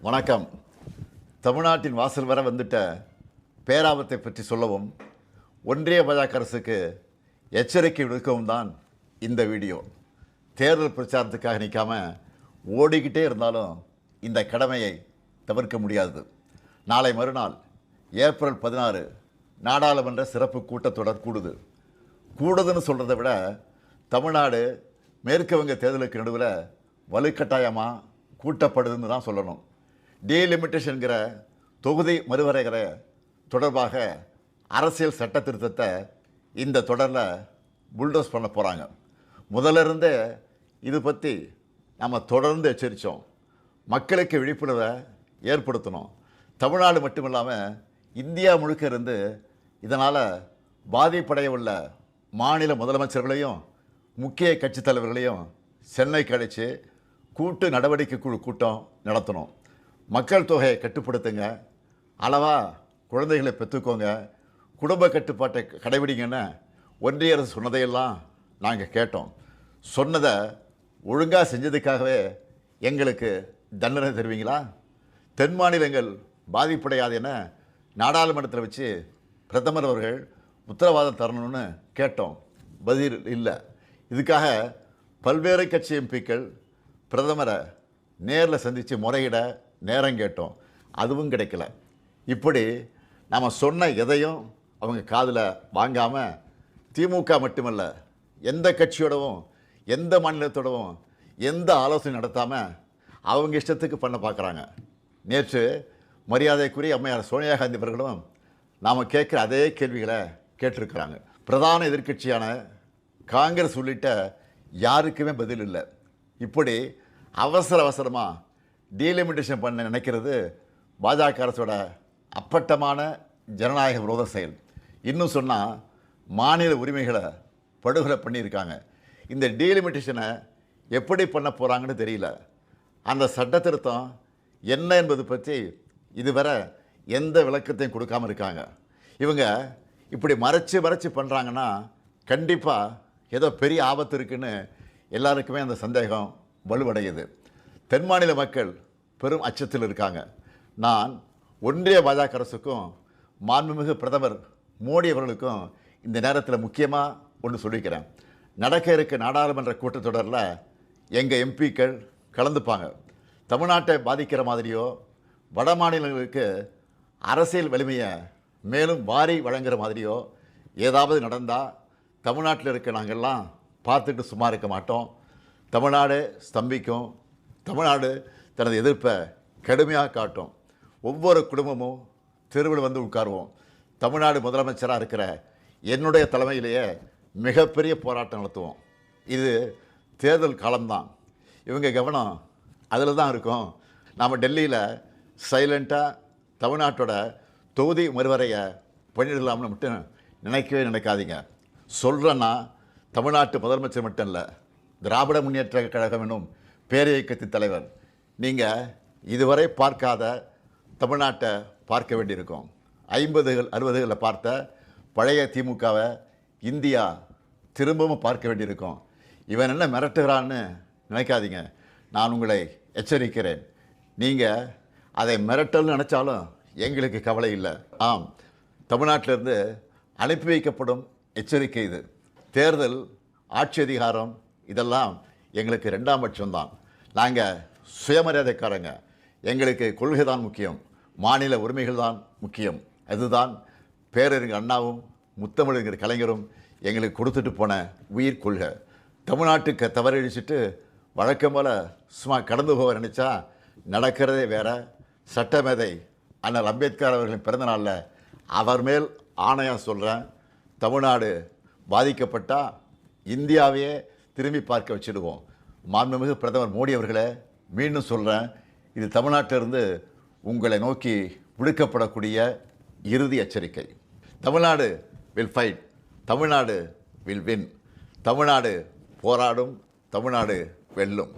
வணக்கம். தமிழ்நாட்டின் வாசல் வர வந்துட்ட பேராபத்தை பற்றி சொல்லவும் ஒன்றிய பாஜக அரசுக்கு எச்சரிக்கை விடுக்கவும் தான் இந்த வீடியோ. தேர்தல் பிரச்சாரத்துக்காக நிற்காம ஓடிக்கிட்டே இருந்தாலும் இந்த கடமையை தவிர்க்க முடியாது. நாளை மறுநாள் ஏப்ரல் 16 நாடாளுமன்ற சிறப்பு கூட்டத்தொடர் கூடுதுன்னு சொல்கிறத விட தமிழ்நாடு மேற்கு வங்க தேர்தலுக்கு நடுவில் வலுக்கட்டாயமாக கூட்டப்படுதுன்னு தான் சொல்லணும். டீலிமிட்டேஷன்கிற தொகுதி மறுவரைகிற தொடர்பாக அரசியல் சட்ட திருத்தத்தை இந்த தொடரில் புல்டோஸ் பண்ண போகிறாங்க. முதல்ல இருந்தே இது பற்றி நம்ம தொடர்ந்து எச்சரித்தோம். மக்களுக்கு விழிப்புணர்வை ஏற்படுத்தணும். தமிழ்நாடு மட்டும் இல்லாமல் இந்தியா முழுக்க இருந்து இதனால் பாதிப்படைய உள்ள மாநில முதலமைச்சர்களையும் முக்கிய கட்சித் தலைவர்களையும் சென்னைக்கு அழைச்சி கூட்டு நடவடிக்கை குழு கூட்டம் நடத்தணும். மக்கள் தொகையை கட்டுப்படுத்துங்க, அளவாக குழந்தைகளை பெற்றுக்கோங்க, குடும்ப கட்டுப்பாட்டை கடைபிடிங்கன்னு ஒன்றிய அரசு சொன்னதையெல்லாம் நாங்கள் கேட்டோம். சொன்னதை ஒழுங்காக செஞ்சதுக்காகவே எங்களுக்கு தண்டனை தருவீங்களா? தென் மாநிலங்கள் பாதிப்படையாது என நாடாளுமன்றத்தில் வச்சு பிரதமர் அவர்கள் உத்தரவாதம் தரணும்னு கேட்டோம். பதில் இல்லை. இதுக்காக பல்வேறு கட்சி எம்பிக்கள் பிரதமரை நேரில் சந்தித்து முறையிட நேரம் கேட்டோம். அதுவும் கிடைக்கல. இப்படி நம்ம சொன்ன எதையும் அவங்க காதில் வாங்காமல் திமுக மட்டுமல்ல, எந்த கட்சியோடவும் எந்த மாநிலத்தோடவும் எந்த ஆலோசனை நடத்தாமல் அவங்க இஷ்டத்துக்கு பண்ண பார்க்குறாங்க. நேற்று மரியாதைக்குரிய அம்மையார் சோனியா காந்தி அவர்களும் நாம் கேட்குற அதே கேள்விகளை கேட்டிருக்கிறாங்க. பிரதான எதிர்க்கட்சியான காங்கிரஸ் உள்ளிட்ட யாருக்குமே பதில் இல்லை. இப்படி அவசரமாக டீலிமிட்டேஷன் பண்ண நினைக்கிறது பாஜக அரசோட அப்பட்டமான ஜனநாயக விரோத செயல். இன்னும் சொன்னால் மாநில உரிமைகளை படுகொலை பண்ணியிருக்காங்க. இந்த டீலிமிட்டேஷனை எப்படி பண்ண போகிறாங்கன்னு தெரியல. அந்த சட்ட திருத்தம் என்ன என்பது பற்றி இதுவரை எந்த விளக்கத்தையும் கொடுக்காமல் இருக்காங்க. இவங்க இப்படி மறைச்சு பண்ணுறாங்கன்னா கண்டிப்பாக ஏதோ பெரிய ஆபத்து இருக்குன்னு எல்லாருக்குமே அந்த சந்தேகம் வலுவடையுது. தென் மாநில மக்கள் பெரும் அச்சத்தில் இருக்காங்க. நான் ஒன்றிய பாஜக அரசுக்கும் மாண்புமிகு பிரதமர் மோடி அவர்களுக்கும் இந்த நேரத்தில் முக்கியமாக ஒன்று சொல்லிக்கிறேன். நடக்க இருக்க நாடாளுமன்ற கூட்டத்தொடரில் எங்கள் எம்பிக்கள் கலந்துப்பாங்க. தமிழ்நாட்டை பாதிக்கிற மாதிரியோ வட மாநிலங்களுக்கு அரசியல் வலிமையை மேலும் வாரி வழங்குகிற மாதிரியோ ஏதாவது நடந்தால் தமிழ்நாட்டில் இருக்க நாங்கள்லாம் பார்த்துட்டு சும்மா இருக்க மாட்டோம். தமிழ்நாடு ஸ்தம்பிக்கும். தமிழ்நாடு தனது எதிர்ப்பை கடுமையாக காட்டும். ஒவ்வொரு குடும்பமும் தெருவில் வந்து உட்காருவோம். தமிழ்நாடு முதலமைச்சராக இருக்கிற என்னுடைய தலைமையிலேயே மிகப்பெரிய போராட்டம் நடத்துவோம். இது தேர்தல் காலம்தான். இவங்க கவனம் அதில் தான் இருக்கும். நாம் டெல்லியில் சைலண்ட்டாக தமிழ்நாட்டோட தொகுதி மறுவரையை பண்ணிடலாம்னு மட்டும் நினைக்கவே நினைக்காதீங்க. சொல்கிறேன்னா தமிழ்நாட்டு முதலமைச்சர் மட்டும் இல்லை, திராவிட முன்னேற்ற கழகம் என்னும் பேரியக்கத்தின் தலைவர். நீங்கள் இதுவரை பார்க்காத தமிழ்நாட்டை பார்க்க வேண்டியிருக்கும். 50கள் 60களில் பார்த்த பழைய திமுகவை இந்தியா திரும்பவும் பார்க்க வேண்டியிருக்கும். இவன் என்ன மிரட்டுகிறான்னு நினைக்காதீங்க. நான் உங்களை எச்சரிக்கிறேன். நீங்கள் அதை மிரட்டல்னு நினச்சாலும் எங்களுக்கு கவலை இல்லை. ஆம், தமிழ்நாட்டிலிருந்து அனுப்பி வைக்கப்படும் எச்சரிக்கை இது. தேர்தல், ஆட்சி அதிகாரம் இதெல்லாம் எங்களுக்கு 2ஆம் பட்சம்தான். நாங்கள் சுயமரியாதைக்காரங்க. எங்களுக்கு கொள்கை தான் முக்கியம், மாநில உரிமைகள் தான் முக்கியம். அதுதான் பேரறிஞர் அண்ணாவும் முத்தமிழறிஞர் கலைஞரும் எங்களுக்கு கொடுத்துட்டு போன உயிர் கொள்கை. தமிழ்நாட்டுக்கு தவறழிச்சிட்டு வழக்கம் போல் சும்மா கடந்து போக நினச்சா நடக்கிறதே வேறு. சட்டமேதை அண்ணல் அம்பேத்கர் அவர்களின் பிறந்தநாளில் அவர் மேல் ஆணையாக சொல்கிறேன், தமிழ்நாடு பாதிக்கப்பட்டால் இந்தியாவையே திரும்பி பார்க்க வச்சுடுவோம். மாண்புமிகு பிரதமர் மோடி அவர்களே, மீண்டும் சொல்கிறேன், இது தமிழ்நாட்டிலிருந்து உங்களை நோக்கி விடுக்கப்படக்கூடிய இறுதி எச்சரிக்கை. Tamil Nadu will fight, Tamil Nadu will win. Tamil Nadu போராடும், தமிழ்நாடு வெல்லும்.